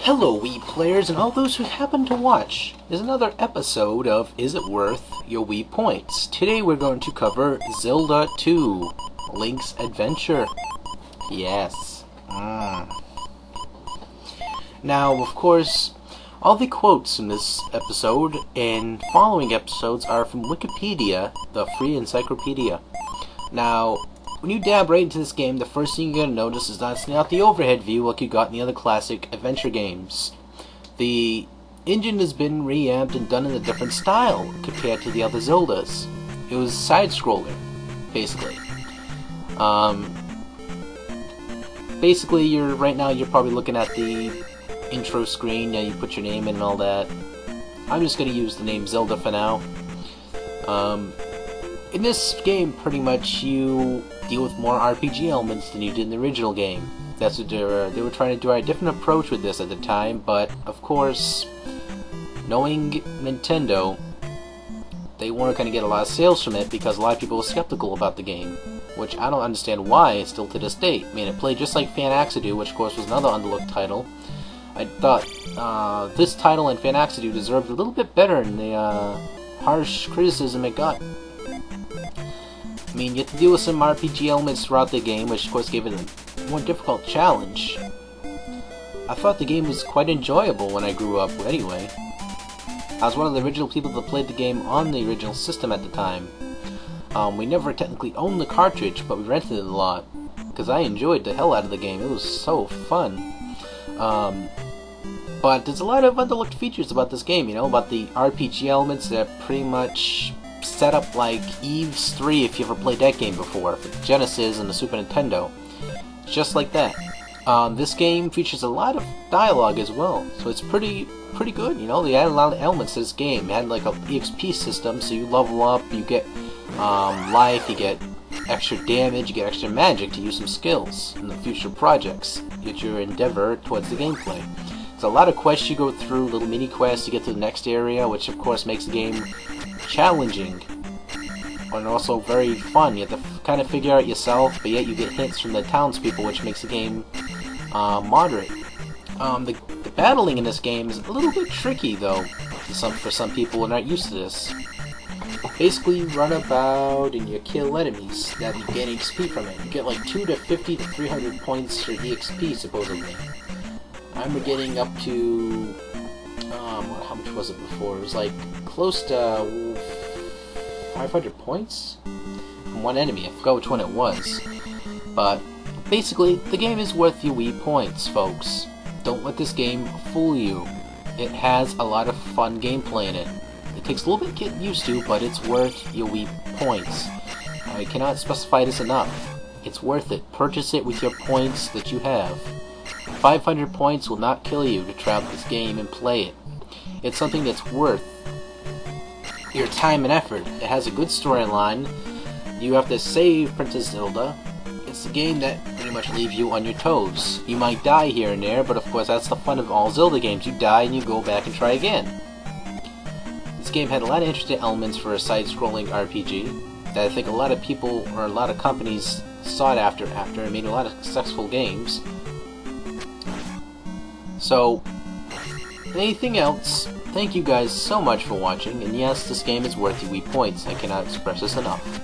Hello, Wii players, and all those who happen to watch. There's another episode of Is It Worth Your Wii Points? Today we're going to cover Zelda 2, Link's Adventure. Yes. Now, of course, all the quotes in this episode and following episodes are from Wikipedia, the free encyclopedia. Now, when you dab right into this game, the first thing you're going to notice is not not the overhead view like you got in the other classic adventure games. The engine has been reamped and done in a different style compared to the other Zeldas. It was side-scroller, basically. Basically, right now you're probably looking at the intro screen, you put your name in and all that. I'm just going to use the name Zelda for now. In this game, pretty much, you deal with more RPG elements than you did in the original game. That's what they were trying to do a different approach with this at the time, but of course, knowing Nintendo, they weren't going to get a lot of sales from it because a lot of people were skeptical about the game, which I don't understand why still to this date. I mean, it played just like Fan-Axedu, which of course was another underlooked title. I thought this title and Fan-Axedu deserved a little bit better than the harsh criticism it got. I mean, you have to deal with some RPG elements throughout the game, which of course gave it a more difficult challenge. I thought the game was quite enjoyable when I grew up, anyway. I was one of the original people that played the game on the original system at the time. We never technically owned the cartridge, but we rented it a lot, because I enjoyed the hell out of the game. It was so fun. But there's a lot of underlooked features about this game, about the RPG elements that pretty much set up like Eve's 3 if you ever played that game before, for the Genesis and the Super Nintendo. Just like that. This game features a lot of dialogue as well, so it's pretty good, They added a lot of elements to this game. It had like a EXP system, so you level up, you get life, you get extra damage, you get extra magic to use some skills in the future projects. You get your endeavor towards the gameplay. There's a lot of quests you go through, little mini quests to get to the next area, which of course makes the game challenging and also very fun. You have to kind of figure out yourself, but yet you get hints from the townspeople, which makes the game moderate. The battling in this game is a little bit tricky, though, for some people who are not used to this. Basically, you run about and you kill enemies that you get XP from it. You get like 250 to 300 points for EXP, supposedly. I'm getting up to how much was it before? It was like close to 500 points from one enemy. I forgot which one it was. But basically, the game is worth your Wii points, folks. Don't let this game fool you. It has a lot of fun gameplay in it. It takes a little bit getting used to, but it's worth your Wii points. I cannot specify this enough. It's worth it. Purchase it with your points that you have. 500 points will not kill you to try out this game and play it. It's something that's worth your time and effort. It has a good storyline. You have to save Princess Zelda. It's a game that pretty much leaves you on your toes. You might die here and there, but of course that's the fun of all Zelda games. You die and you go back and try again. This game had a lot of interesting elements for a side-scrolling RPG that I think a lot of people or a lot of companies sought after and made a lot of successful games. So, anything else, thank you guys so much for watching, and yes, this game is worth your Wii points. I cannot express this enough.